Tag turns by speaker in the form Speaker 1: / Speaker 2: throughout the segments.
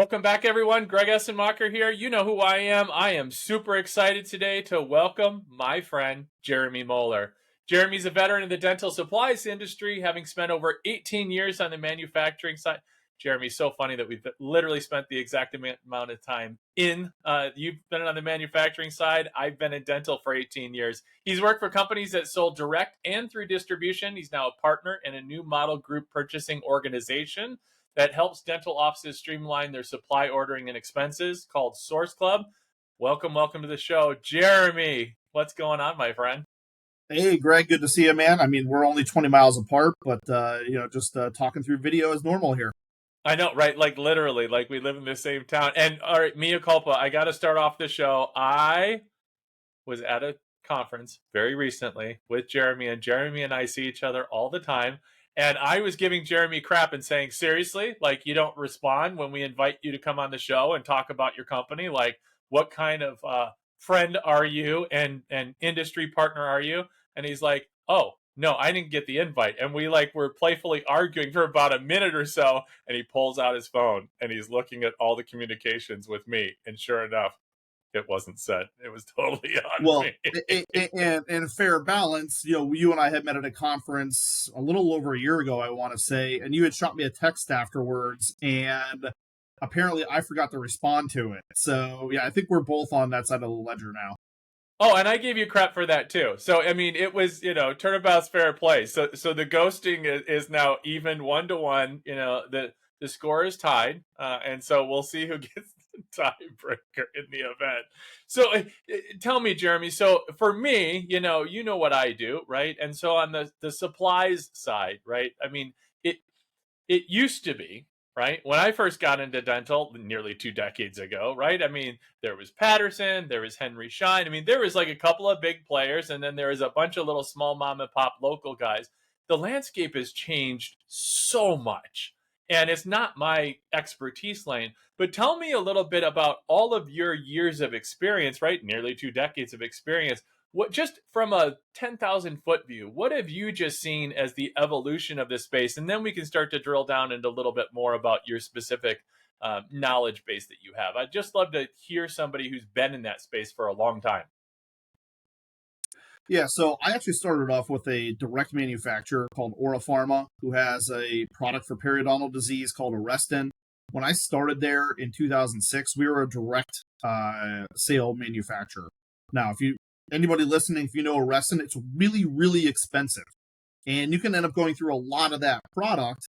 Speaker 1: Welcome back, everyone. Greg Essenmacher here. You know who I am. I am super excited today to welcome my friend, Jeremy Moeller. Jeremy's a veteran of the dental supplies industry, having spent over 18 years on the manufacturing side. Jeremy, so funny that we've literally spent the exact amount of time you've been on the manufacturing side. I've been in dental for 18 years. He's worked for companies that sold direct and through distribution. He's now a partner in a new model group purchasing organization that helps dental offices streamline their supply ordering and expenses called Source Club. Welcome to the show, Jeremy. What's going on, my friend?
Speaker 2: Hey, Greg, good to see you, man. I mean, we're only 20 miles apart, but, just talking through video is normal here.
Speaker 1: I know, right? Like literally, like we live in the same town. And all right, mea culpa. I got to start off the show. I was at a conference very recently with Jeremy, and Jeremy and I see each other all the time. And I was giving Jeremy crap and saying, seriously, like you don't respond when we invite you to come on the show and talk about your company. Like, what kind of friend are you and industry partner are you? And he's like, oh, no, I didn't get the invite. And we like were playfully arguing for about a minute or so. And he pulls out his phone and he's looking at all the communications with me. And sure enough, it wasn't said. It was totally on
Speaker 2: Well,
Speaker 1: me.
Speaker 2: and in fair balance, you and I had met at a conference a little over a year ago, I want to say, and you had shot me a text afterwards, and apparently I forgot to respond to it. So, yeah, I think we're both on that side of the ledger now.
Speaker 1: Oh, and I gave you crap for that too. So I mean, it was turnabout's fair play. So the ghosting is now even 1-1. The score is tied, and so we'll see who gets the tiebreaker in the event. So tell me, Jeremy. So for me, you know what I do, right? And so on the supplies side, right? I mean, it used to be, right? When I first got into dental nearly 2 decades ago, right? I mean, there was Patterson, there was Henry Schein. I mean, there was like a couple of big players, and then there was a bunch of little small mom and pop local guys. The landscape has changed so much, and it's not my expertise lane. But tell me a little bit about all of your years of experience, right? Nearly 2 decades of experience. What, just from a 10,000-foot view, what have you just seen as the evolution of this space? And then we can start to drill down into a little bit more about your specific knowledge base that you have. I'd just love to hear somebody who's been in that space for a long time.
Speaker 2: Yeah, so I actually started off with a direct manufacturer called Aura Pharma, who has a product for periodontal disease called Arrestin. When I started there in 2006, we were a direct sale manufacturer. Now, if anybody listening, if you know Arrestin, it's really, really expensive, and you can end up going through a lot of that product.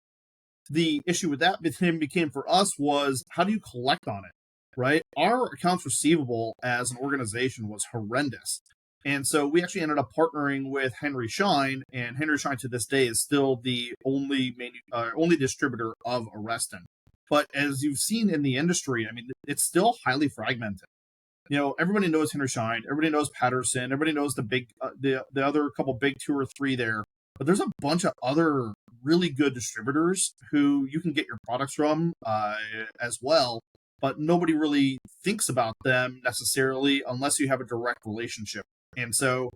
Speaker 2: The issue with that became for us was, how do you collect on it, right? Our accounts receivable as an organization was horrendous. And so we actually ended up partnering with Henry Schein, and Henry Schein to this day is still the only distributor of Arrestin. But as you've seen in the industry, I mean, it's still highly fragmented. Everybody knows Henry Schein, everybody knows Patterson, everybody knows the other couple big 2 or 3 there. But there's a bunch of other really good distributors who you can get your products from as well. But nobody really thinks about them necessarily unless you have a direct relationship. And so,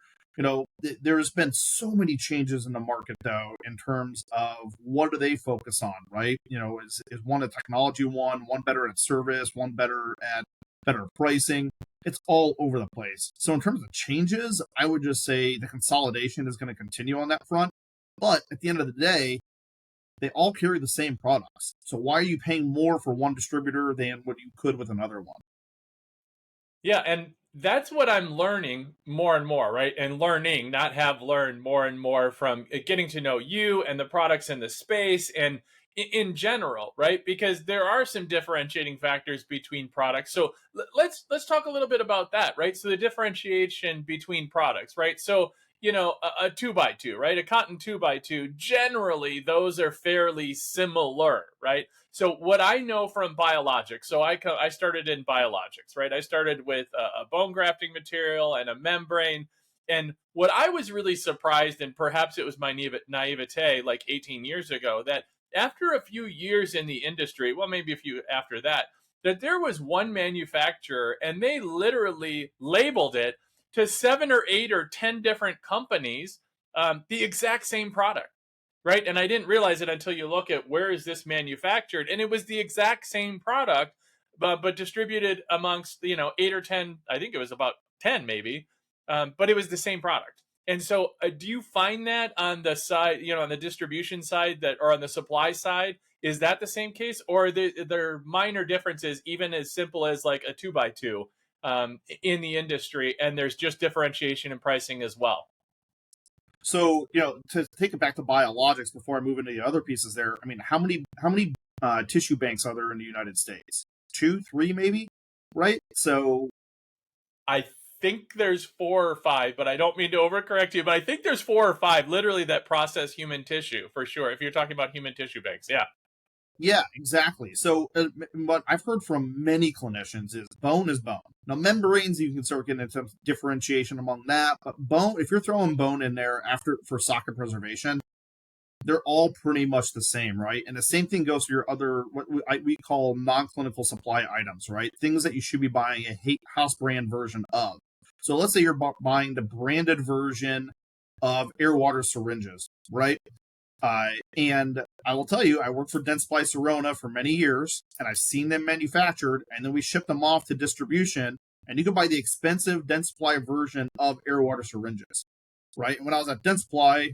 Speaker 2: there's been so many changes in the market, though, in terms of what do they focus on, right? Is one a technology one better at service, one better at better pricing? It's all over the place. So in terms of changes, I would just say the consolidation is going to continue on that front. But at the end of the day, they all carry the same products. So why are you paying more for one distributor than what you could with another one?
Speaker 1: Yeah, and that's what I'm learning more and more, right? And learning, not have learned more and more from getting to know you and the products in the space and in general, right? Because there are some differentiating factors between products. So let's talk a little bit about that, right? So the differentiation between products, right? So a 2x2, right? A cotton 2x2. Generally, those are fairly similar, right? So what I know from biologics, so I started in biologics, right? I started with a bone grafting material and a membrane. And what I was really surprised, and perhaps it was my naivete like 18 years ago, that after a few years in the industry, well, maybe a few after that, that there was one manufacturer and they literally labeled it to 7 or 8 or 10 different companies, the exact same product. right? And I didn't realize it until you look at where is this manufactured, and it was the exact same product, but distributed amongst 8 or 10. I think it was about 10 maybe, but it was the same product. And so, do you find that on the side, on the distribution side, that or on the supply side, is that the same case, or are there minor differences, even as simple as like a 2x2 in the industry, and there's just differentiation in pricing as well?
Speaker 2: So, to take it back to biologics before I move into the other pieces there, I mean, how many tissue banks are there in the United States? Two, three, maybe, right? So,
Speaker 1: I think there's 4 or 5, but I don't mean to overcorrect you. But I think there's 4 or 5 literally that process human tissue for sure. If you're talking about human tissue banks, yeah.
Speaker 2: yeah, exactly. So, what I've heard from many clinicians is bone is bone. Now, membranes, you can start getting into differentiation among that, but bone, if you're throwing bone in there after for socket preservation, they're all pretty much the same, right? And the same thing goes for your other, what we call non-clinical supply items, right? Things that you should be buying a house brand version of. So let's say you're buying the branded version of air water syringes, right? And I will tell you, I worked for Dentsply Sirona for many years, and I've seen them manufactured, and then we ship them off to distribution, and you can buy the expensive Dentsply version of air water syringes, right? And when I was at Dentsply,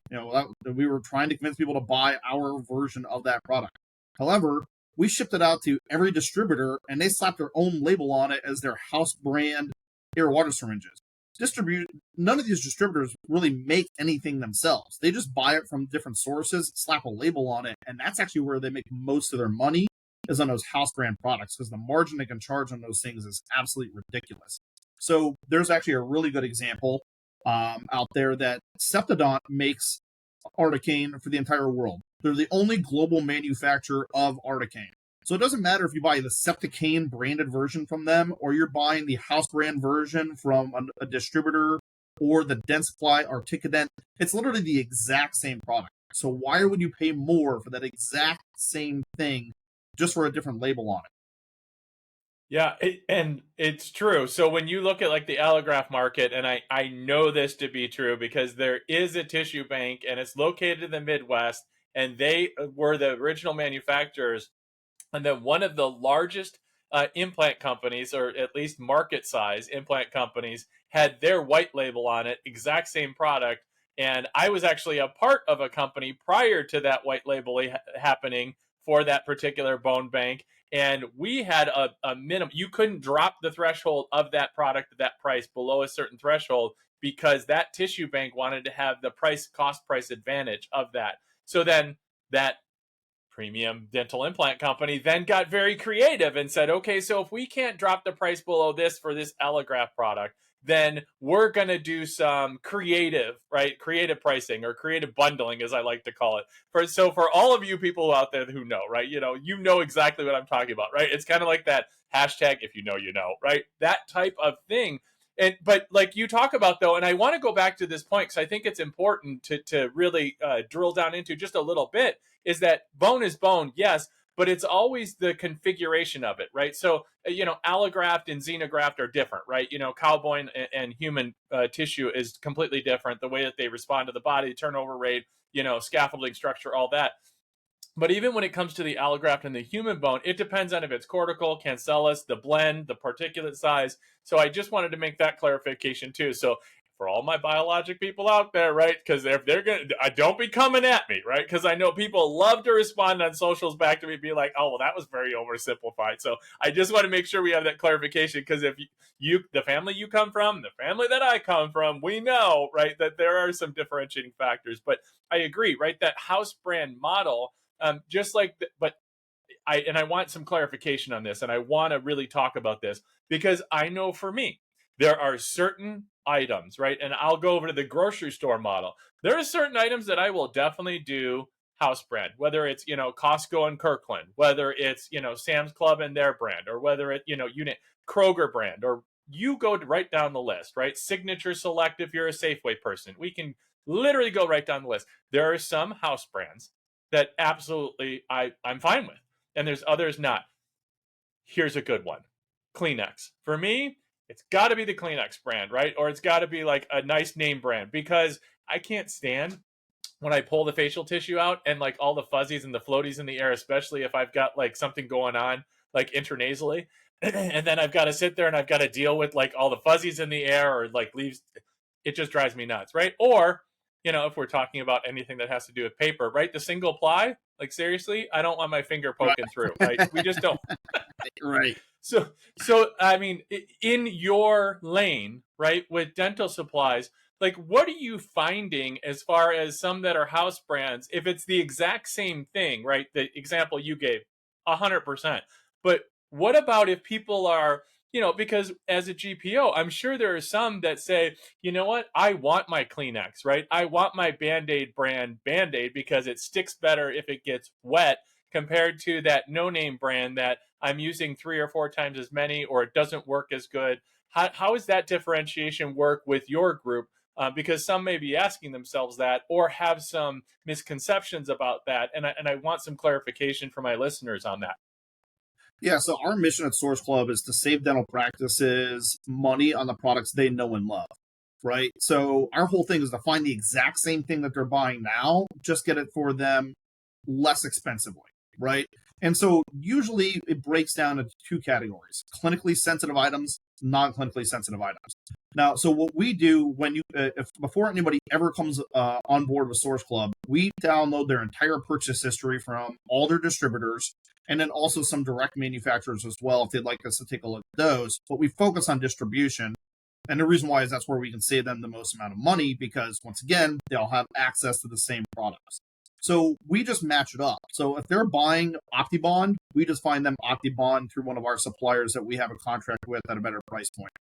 Speaker 2: we were trying to convince people to buy our version of that product. However, we shipped it out to every distributor, and they slapped their own label on it as their house brand air water syringes. None of these distributors really make anything themselves. They just buy it from different sources, slap a label on it, and that's actually where they make most of their money, is on those house brand products, because the margin they can charge on those things is absolutely ridiculous. So there's actually a really good example out there that Septodont makes Articaine for the entire world. They're the only global manufacturer of Articaine. So it doesn't matter if you buy the Septicaine branded version from them, or you're buying the house brand version from a distributor, or the Dentsply Articadent. It's literally the exact same product. So why would you pay more for that exact same thing just for a different label on it?
Speaker 1: Yeah, and it's true. So when you look at like the allograft market, and I know this to be true because there is a tissue bank and it's located in the Midwest, and they were the original manufacturers. And then one of the largest implant companies, or at least market size implant companies, had their white label on it, exact same product. And I was actually a part of a company prior to that white label happening for that particular bone bank. And we had a minimum. You couldn't drop the threshold of that product at that price below a certain threshold, because that tissue bank wanted to have the cost price advantage of that. So then that premium dental implant company then got very creative and said, okay, so if we can't drop the price below this for this allograft product, then we're going to do some creative pricing, or creative bundling, as I like to call it. For all of you people out there who know, right, you know exactly what I'm talking about, right? It's kind of like that hashtag, if you know, right? That type of thing. But like you talk about though, and I want to go back to this point because I think it's important to really drill down into just a little bit, is that bone is bone, yes, but it's always the configuration of it, right? So, allograft and xenograft are different, right? Cow bone and human tissue is completely different. The way that they respond to the body, turnover rate, scaffolding structure, all that. But even when it comes to the allograft and the human bone, it depends on if it's cortical, cancellous, the blend, the particulate size. So I just wanted to make that clarification too. So for all my biologic people out there, right? Because if they're gonna, don't be coming at me, right? Because I know people love to respond on socials back to me, be like, "Oh, well, that was very oversimplified." So I just want to make sure we have that clarification, because if the family you come from, the family that I come from, we know, right, that there are some differentiating factors. But I agree, right? That house brand model, just like, but I want some clarification on this, and I want to really talk about this, because I know for me, there are certain items, right? And I'll go over to the grocery store model. There are certain items that I will definitely do house brand, whether it's, Costco and Kirkland, whether it's, Sam's Club and their brand, or whether it, unit Kroger brand, or you go right down the list, right? Signature Select, if you're a Safeway person, we can literally go right down the list. There are some house brands that absolutely I'm fine with, and there's others not. Here's a good one. Kleenex. For me, it's got to be the Kleenex brand, right? Or it's got to be like a nice name brand, because I can't stand when I pull the facial tissue out and like all the fuzzies and the floaties in the air, especially if I've got like something going on like intranasally, and then I've got to sit there and I've got to deal with like all the fuzzies in the air or like leaves, it just drives me nuts, right? Or, if we're talking about anything that has to do with paper, right? The single ply, like seriously, I don't want my finger poking through, right? We just don't.
Speaker 2: Right.
Speaker 1: So I mean, in your lane, right, with dental supplies, like what are you finding as far as some that are house brands? If it's the exact same thing, right? The example you gave, 100%. But what about if people are, because as a GPO, I'm sure there are some that say, you know what, I want my Kleenex, right? I want my Band-Aid brand Band-Aid because it sticks better if it gets wet compared to that no-name brand that I'm using 3 or 4 times as many, or it doesn't work as good. How does that differentiation work with your group? Because some may be asking themselves that or have some misconceptions about that. And I want some clarification for my listeners on that.
Speaker 2: Yeah, so our mission at Source Club is to save dental practices money on the products they know and love, right? So our whole thing is to find the exact same thing that they're buying now, just get it for them less expensively, right? And so usually it breaks down into 2 categories: clinically sensitive items, non-clinically sensitive items. Now, so what we do when if before anybody ever comes on board with Source Club, we download their entire purchase history from all their distributors, and then also some direct manufacturers as well if they'd like us to take a look at those. But we focus on distribution. And the reason why is that's where we can save them the most amount of money because, once again, they'll have access to the same products. So we just match it up. So if they're buying OptiBond, we just find them OptiBond through one of our suppliers that we have a contract with at a better price point.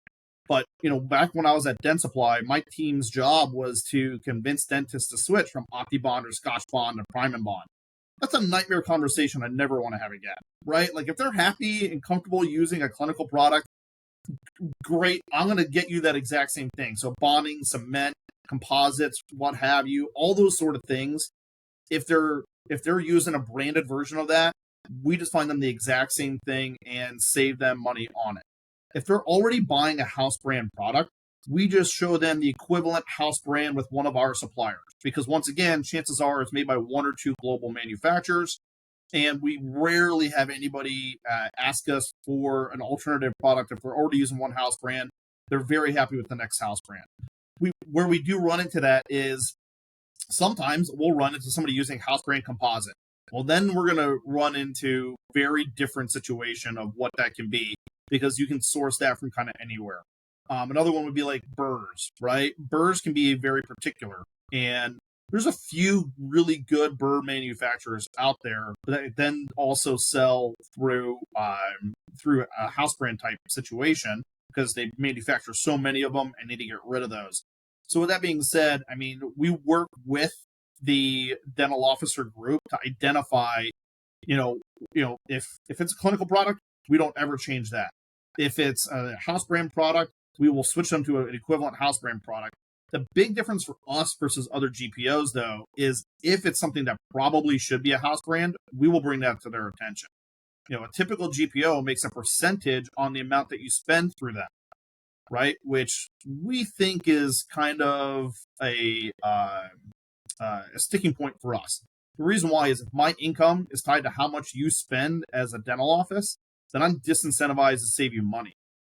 Speaker 2: But, back when I was at Dentsply, my team's job was to convince dentists to switch from OptiBond or Scotchbond to Prime and Bond. That's a nightmare conversation I never want to have again, right? Like if they're happy and comfortable using a clinical product, great. I'm going to get you that exact same thing. So bonding, cement, composites, what have you, all those sort of things. If they're using a branded version of that, we just find them the exact same thing and save them money on it. If they're already buying a house brand product, we just show them the equivalent house brand with one of our suppliers. Because once again, chances are it's made by 1 or 2 global manufacturers. And we rarely have anybody ask us for an alternative product if they're already using one house brand. They're very happy with the next house brand. Where we do run into that is sometimes we'll run into somebody using house brand composite. Well, then we're going to run into very different situation of what that can be because you can source that from kind of anywhere. Another one would be like burrs, right? Burrs can be very particular, and there's a few really good burr manufacturers out there that then also sell through a house brand type situation because they manufacture so many of them and need to get rid of those. So with that being said, I mean, we work with the dental officer group to identify, if it's a clinical product, we don't ever change that. If it's a house brand product, we will switch them to an equivalent house brand product. The big difference for us versus other GPOs, though, is if it's something that probably should be a house brand, we will bring that to their attention. A typical GPO makes a percentage on the amount that you spend through them, right? Which we think is kind of a sticking point for us. The reason why is if my income is tied to how much you spend as a dental office, then I'm disincentivized to save you money.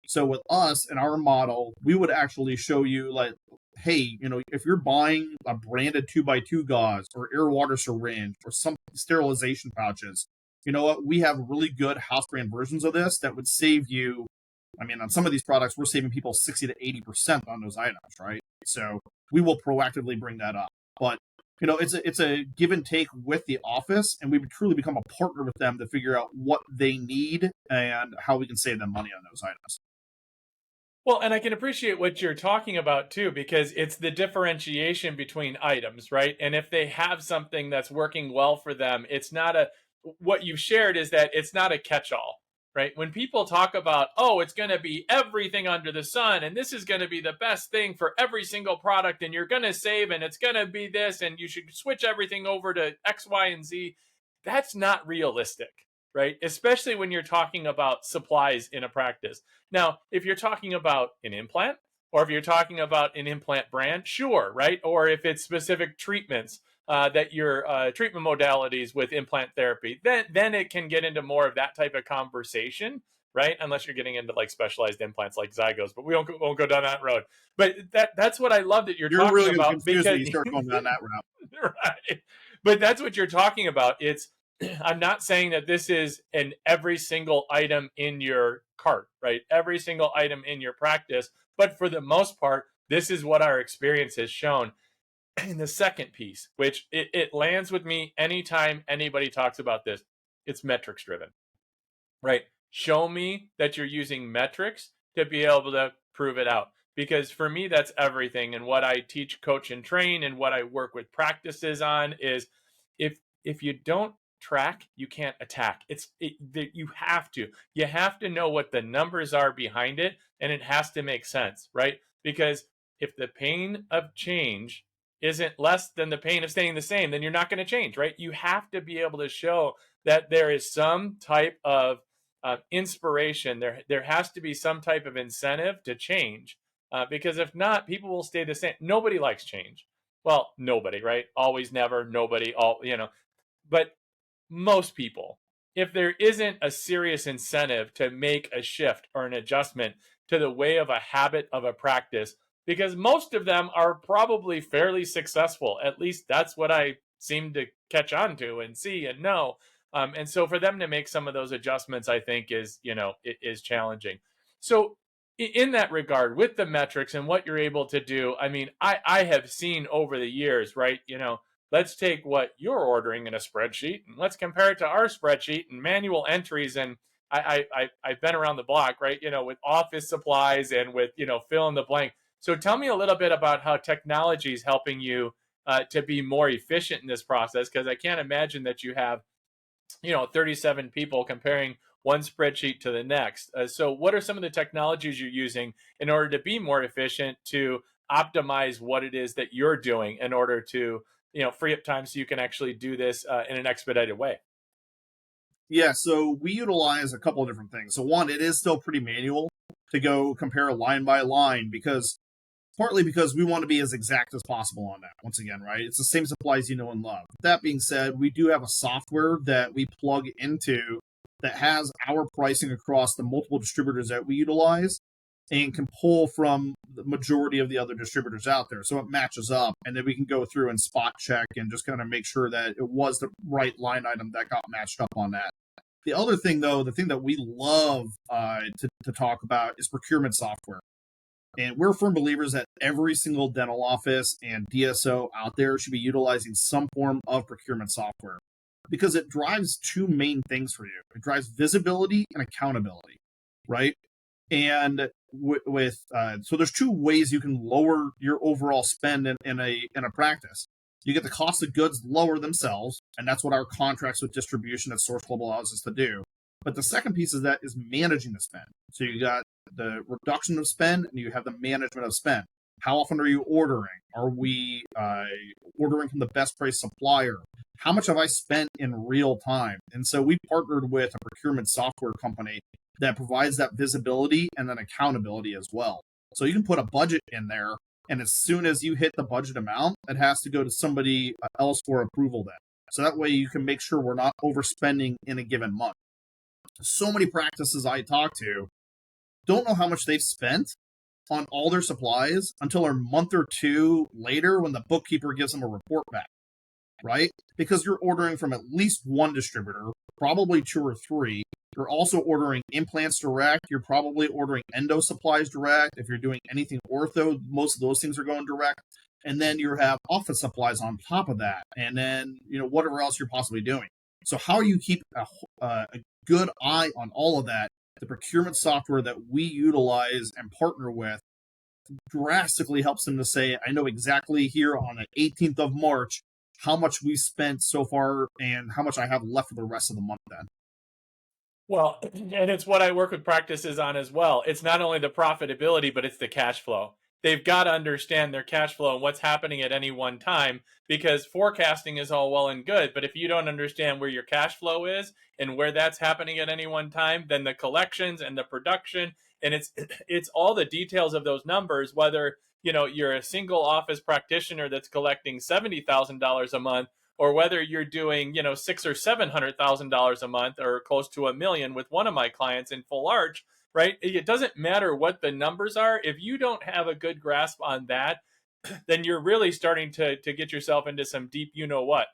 Speaker 2: So with us and our model, we would actually show you like, hey, if you're buying a branded 2x2 gauze or air water syringe or some sterilization pouches, you know what? We have really good house brand versions of this that would save you. I mean, on some of these products, we're saving people 60 to 80% on those items, right? So we will proactively bring that up. But it's a give and take with the office, and we would truly become a partner with them to figure out what they need and how we can save them money on those items.
Speaker 1: Well, and I can appreciate what you're talking about too, because it's the differentiation between items, right? And if they have something that's working well for them, it's not what you've shared is that it's not a catch-all, right? When people talk about, oh, it's going to be everything under the sun, and this is going to be the best thing for every single product, and you're going to save, and it's going to be this, and you should switch everything over to X, Y, and Z, that's not realistic, right? Especially when you're talking about supplies in a practice. Now, if you're talking about an implant, or if you're talking about an implant brand, sure, right? Or if it's specific treatments, that your treatment modalities with implant therapy, then it can get into more of that type of conversation, right? Unless you're getting into like specialized implants like Zygos, but we won't go down that road. But that's what I love that you're
Speaker 2: You're
Speaker 1: talking
Speaker 2: really going to
Speaker 1: about,
Speaker 2: confuse me.
Speaker 1: because
Speaker 2: You start going down that route.
Speaker 1: right. But that's what you're talking about. It's I'm not saying that this is an every single item in your cart, right? Every single item in your practice, but for the most part, this is what our experience has shown. And the second piece, which it lands with me anytime anybody talks about this, it's metrics driven, right? Show me that you're using metrics to be able to prove it out. Because for me, that's everything. And what I teach, coach, and train, and what I work with practices on is if you don't track, you can't attack. You have to know what the numbers are behind it, and it has to make sense, right? Because if the pain of change isn't less than the pain of staying the same, then you're not going to change, right? You have to be able to show that there is some type of inspiration. There has to be some type of incentive to change, because if not, people will stay the same. Nobody likes change. Well, nobody, right? Always, never, nobody, all, but most people, if there isn't a serious incentive to make a shift or an adjustment to the way of a habit of a practice, because most of them are probably fairly successful. At least that's what I seem to catch on to and see and know. And so for them to make some of those adjustments, I think is challenging. So in that regard, with the metrics and what you're able to do, I mean, I have seen over the years, right? Let's take what you're ordering in a spreadsheet and let's compare it to our spreadsheet and manual entries. And I've been around the block, right? With office supplies and with, fill in the blank. So tell me a little bit about how technology is helping you to be more efficient in this process, because I can't imagine that you have 37 people comparing one spreadsheet to the next. So what are some of the technologies you're using in order to be more efficient, to optimize what it is that you're doing in order to free up time so you can actually do this in an expedited way?
Speaker 2: Yeah, so we utilize a couple of different things. So one, it is still pretty manual to go compare line by line, because partly because we want to be as exact as possible on that. Once again, right? It's the same supplies you know and love. That being said, we do have a software that we plug into that has our pricing across the multiple distributors that we utilize and can pull from the majority of the other distributors out there. So it matches up, and then we can go through and spot check and just kind of make sure that it was the right line item that got matched up on that. The other thing, though, the thing that we love to talk about is procurement software. And we're firm believers that every single dental office and DSO out there should be utilizing some form of procurement software, because it drives two main things for you. It drives visibility and accountability, right? And so there's two ways you can lower your overall spend in a practice. You get the cost of goods lower themselves, and that's what our contracts with distribution at Source Global allows us to do. But the second piece of that is managing the spend. So you got the reduction of spend and you have the management of spend. How often are you ordering? Are we ordering from the best price supplier? How much have I spent in real time? And so we partnered with a procurement software company that provides that visibility and then accountability as well. So you can put a budget in there, and as soon as you hit the budget amount, it has to go to somebody else for approval then. So that way you can make sure we're not overspending in a given month. So many practices I talk to don't know how much they've spent on all their supplies until a month or two later when the bookkeeper gives them a report back, right? Because you're ordering from at least one distributor, probably two or three. You're also ordering implants direct. You're probably ordering endo supplies direct. If you're doing anything ortho, most of those things are going direct. And then you have office supplies on top of that. And then, whatever else you're possibly doing. So how you keep a good eye on all of that, the procurement software that we utilize and partner with drastically helps them to say, I know exactly here on the 18th of March how much we spent so far and how much I have left for the rest of the month then.
Speaker 1: Well, and it's what I work with practices on as well. It's not only the profitability, but it's the cash flow. They've got to understand their cash flow and what's happening at any one time, because forecasting is all well and good. But if you don't understand where your cash flow is and where that's happening at any one time, then the collections and the production And it's all the details of those numbers, whether, you're a single office practitioner that's collecting $70,000 a month, or whether you're doing, $600,000 or $700,000 a month, or close to $1 million with one of my clients in full arch, right? It doesn't matter what the numbers are. If you don't have a good grasp on that, then you're really starting to get yourself into some deep,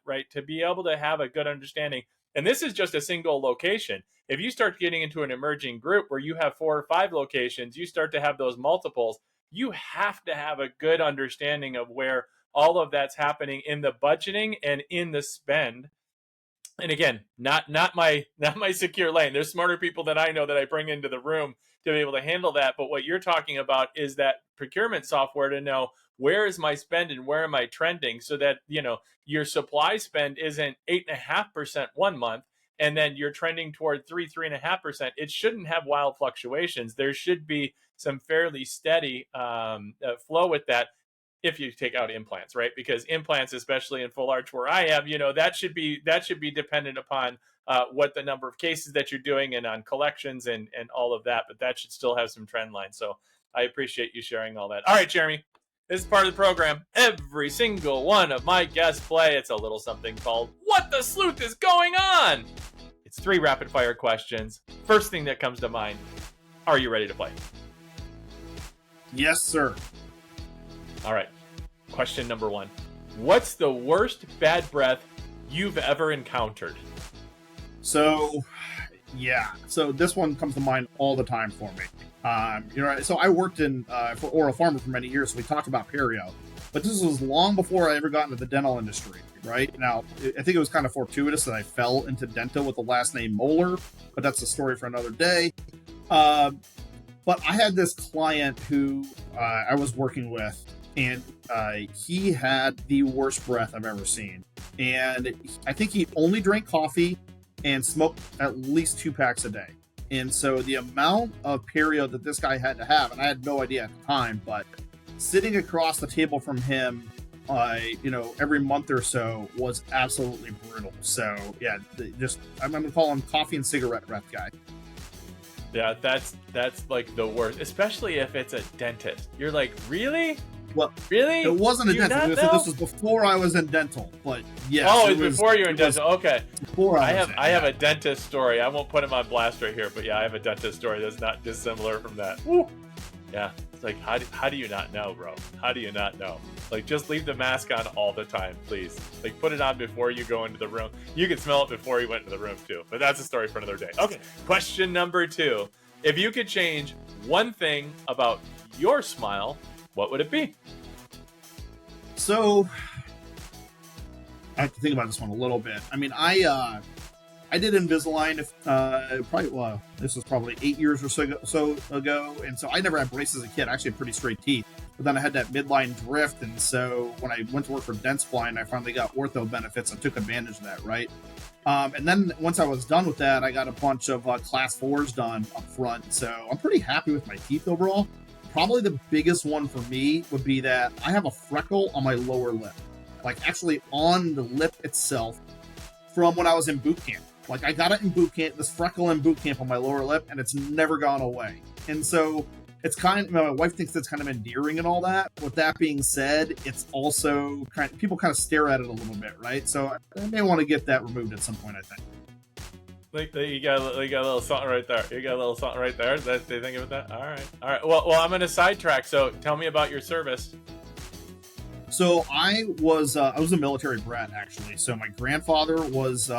Speaker 1: right? To be able to have a good understanding. And this is just a single location. If you start getting into an emerging group where you have 4 or 5 locations, you start to have those multiples. You have to have a good understanding of where all of that's happening in the budgeting and in the spend. And again, not my secure lane. There's smarter people that I know that I bring into the room to be able to handle that. But what you're talking about is that procurement software to know where is my spend and where am I trending, so that, your supply spend isn't 8.5% one month and then you're trending toward 3.5%. It shouldn't have wild fluctuations. There should be some fairly steady flow with that. If you take out implants, right? Because implants, especially in full arch where I am, that should be dependent upon what the number of cases that you're doing and on collections and all of that. But that should still have some trend lines. So I appreciate you sharing all that. All right, Jeremy, this is part of the program. Every single one of my guests play. It's a little something called What the Sleuth is Going On? It's 3 rapid fire questions. First thing that comes to mind. Are you ready to play?
Speaker 2: Yes, sir.
Speaker 1: All right. Question number 1. What's the worst bad breath you've ever encountered?
Speaker 2: So this one comes to mind all the time for me. So I worked for Oral Pharma for many years, so we talked about perio. But this was long before I ever got into the dental industry, right? Now, I think it was kind of fortuitous that I fell into dental with the last name Moeller, but that's a story for another day. But I had this client who I was working with, and he had the worst breath I've ever seen. And I think he only drank coffee and smoked at least 2 packs a day. And so the amount of perio that this guy had to have, and I had no idea at the time, but sitting across the table from him, every month or so was absolutely brutal. So yeah, I'm going to call him coffee and cigarette breath guy.
Speaker 1: Yeah, that's like the worst, especially if it's a dentist. You're like, really?
Speaker 2: Well,
Speaker 1: really?
Speaker 2: It wasn't a dental. So this was before I was in dental, but yes.
Speaker 1: Oh, it was before you were in dental. Okay.
Speaker 2: Before I
Speaker 1: have a dentist story. I won't put him on blast right here, but yeah, I have a dentist story that's not dissimilar from that. Woo. Yeah, it's like, how do you not know, bro? How do you not know? Like, just leave the mask on all the time, please. Like, put it on before you go into the room. You can smell it before you went into the room too, but that's a story for another day. Okay. Question number 2: if you could change one thing about your smile, what would it be?
Speaker 2: So I have to think about this one a little bit. I mean, I did Invisalign this was probably 8 years or so ago, and so I never had braces as a kid. I actually had pretty straight teeth, but then I had that midline drift, and so when I went to work for Dentsply, I finally got ortho benefits. I took advantage of that, right? And then once I was done with that, I got a bunch of class 4s done up front, so I'm pretty happy with my teeth overall. Probably the biggest one for me would be that I have a freckle on my lower lip, like actually on the lip itself, from when I was in boot camp. Like, I got it in boot camp, this freckle in boot camp on my lower lip, and it's never gone away. And so it's my wife thinks that's kind of endearing and all that. With that being said, it's also people kind of stare at it a little bit, right? So I may want to get that removed at some point, I think.
Speaker 1: Like, you got a little something right there. You got a little something right there. They think about that. All right. Well, I'm gonna sidetrack. So tell me about your service.
Speaker 2: So I was a military brat, actually. So my grandfather was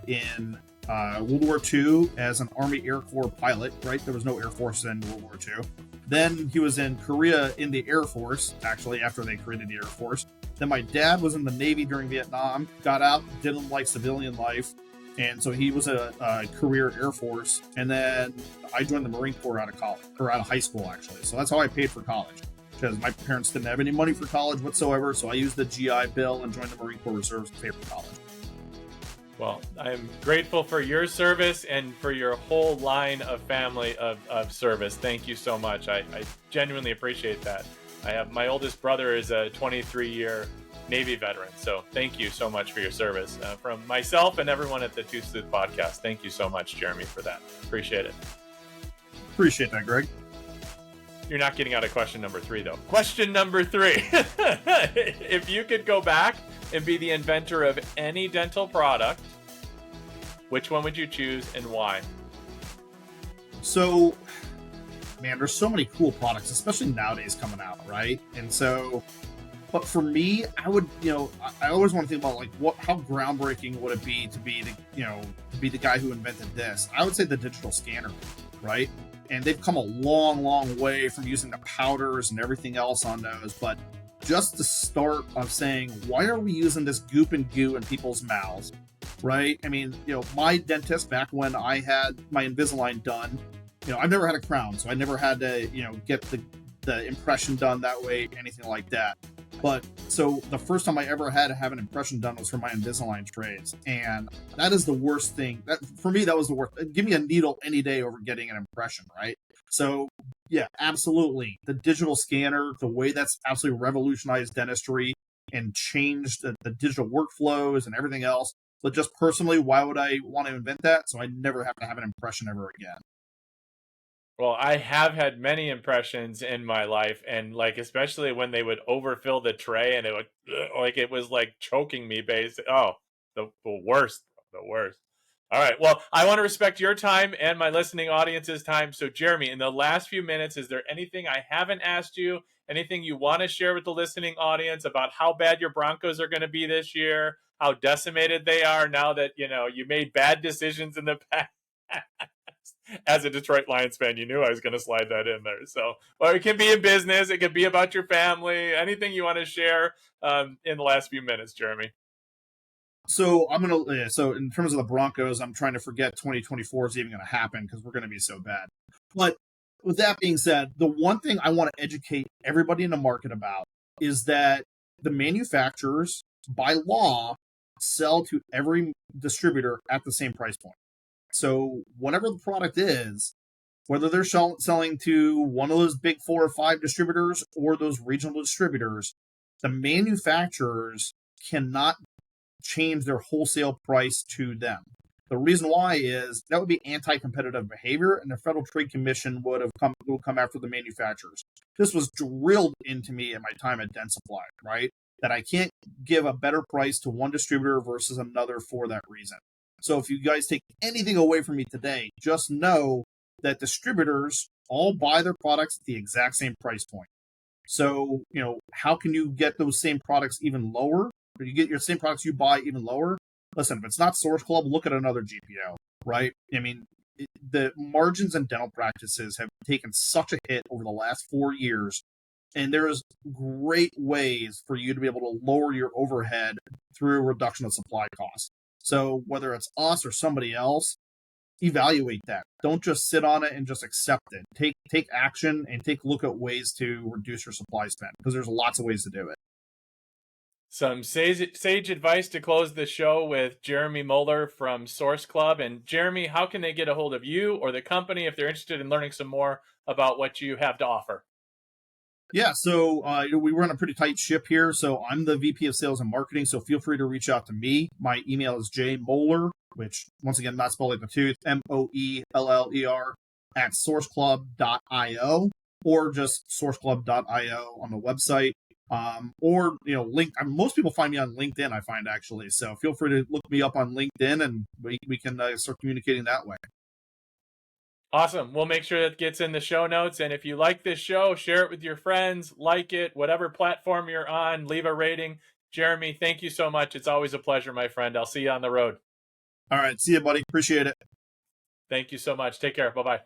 Speaker 2: in World War II as an Army Air Corps pilot, right? There was no Air Force in World War II. Then he was in Korea in the Air Force, actually, after they created the Air Force. Then my dad was in the Navy during Vietnam, got out, didn't like civilian life. And so he was a career Air Force. And then I joined the Marine Corps out of high school, actually. So that's how I paid for college, because my parents didn't have any money for college whatsoever. So I used the GI Bill and joined the Marine Corps Reserves to pay for college.
Speaker 1: Well, I'm grateful for your service and for your whole line of family of service. Thank you so much. I genuinely appreciate that. My oldest brother is a 23-year Navy veteran. So thank you so much for your service. From myself and everyone at the Two Sleuth podcast, thank you so much, Jeremy, for that. Appreciate it.
Speaker 2: Appreciate that, Greg.
Speaker 1: You're not getting out of question number 3, though. Question number 3. If you could go back and be the inventor of any dental product, which one would you choose and why?
Speaker 2: So, man, there's so many cool products, especially nowadays coming out, right? And so, but for me, I would, I always want to think about like how groundbreaking would it be to be the guy who invented this? I would say the digital scanner, right? And they've come a long, long way from using the powders and everything else on those. But just the start of saying, why are we using this goop and goo in people's mouths, right? I mean, my dentist back when I had my Invisalign done, I've never had a crown, so I never had to, get the impression done that way, anything like that. But so the first time I ever had to have an impression done was for my Invisalign trays. And that is the worst thing. That for me, that was the worst. Give me a needle any day over getting an impression, right? So yeah, absolutely. The digital scanner, the way that's absolutely revolutionized dentistry and changed the digital workflows and everything else. But just personally, why would I want to invent that? So I never have to have an impression ever again.
Speaker 1: Well, I have had many impressions in my life, and like especially when they would overfill the tray and it would it was like choking me basically. Oh, the worst, the worst. All right. Well, I want to respect your time and my listening audience's time. So, Jeremy, in the last few minutes, is there anything I haven't asked you? Anything you want to share with the listening audience about how bad your Broncos are going to be this year? How decimated they are now that you made bad decisions in the past? As a Detroit Lions fan, you knew I was going to slide that in there. So, or it can be in business. It could be about your family. Anything you want to share in the last few minutes, Jeremy?
Speaker 2: So so in terms of the Broncos, I'm trying to forget 2024 is even going to happen because we're going to be so bad. But with that being said, the one thing I want to educate everybody in the market about is that the manufacturers, by law, sell to every distributor at the same price point. So whatever the product is, whether they're selling to one of those big 4 or 5 distributors or those regional distributors, the manufacturers cannot change their wholesale price to them. The reason why is that would be anti-competitive behavior, and the Federal Trade Commission will come after the manufacturers. This was drilled into me at my time at Dentsply, right? That I can't give a better price to one distributor versus another for that reason. So if you guys take anything away from me today, just know that distributors all buy their products at the exact same price point. So, how can you get those same products even lower? Or you get your same products you buy even lower? Listen, if it's not Source Club, look at another GPO, right? I mean, the margins in dental practices have taken such a hit over the last 4 years, and there's great ways for you to be able to lower your overhead through a reduction of supply costs. So whether it's us or somebody else, evaluate that. Don't just sit on it and just accept it. Take action and take a look at ways to reduce your supply spend, because there's lots of ways to do it.
Speaker 1: Some sage advice to close the show with Jeremy Moeller from Source Club. And Jeremy, how can they get a hold of you or the company if they're interested in learning some more about what you have to offer?
Speaker 2: Yeah, so we run a pretty tight ship here. So I'm the VP of Sales and Marketing, so feel free to reach out to me. My email is jmoeller, which, once again, not spelled like the tooth, Moeller, at sourceclub.io, or just sourceclub.io on the website. Or, link. Most people find me on LinkedIn, I find, actually. So feel free to look me up on LinkedIn, and we can start communicating that way.
Speaker 1: Awesome. We'll make sure that gets in the show notes. And if you like this show, share it with your friends, like it, whatever platform you're on, leave a rating. Jeremy, thank you so much. It's always a pleasure, my friend. I'll see you on the road.
Speaker 2: All right. See you, buddy. Appreciate it.
Speaker 1: Thank you so much. Take care. Bye-bye.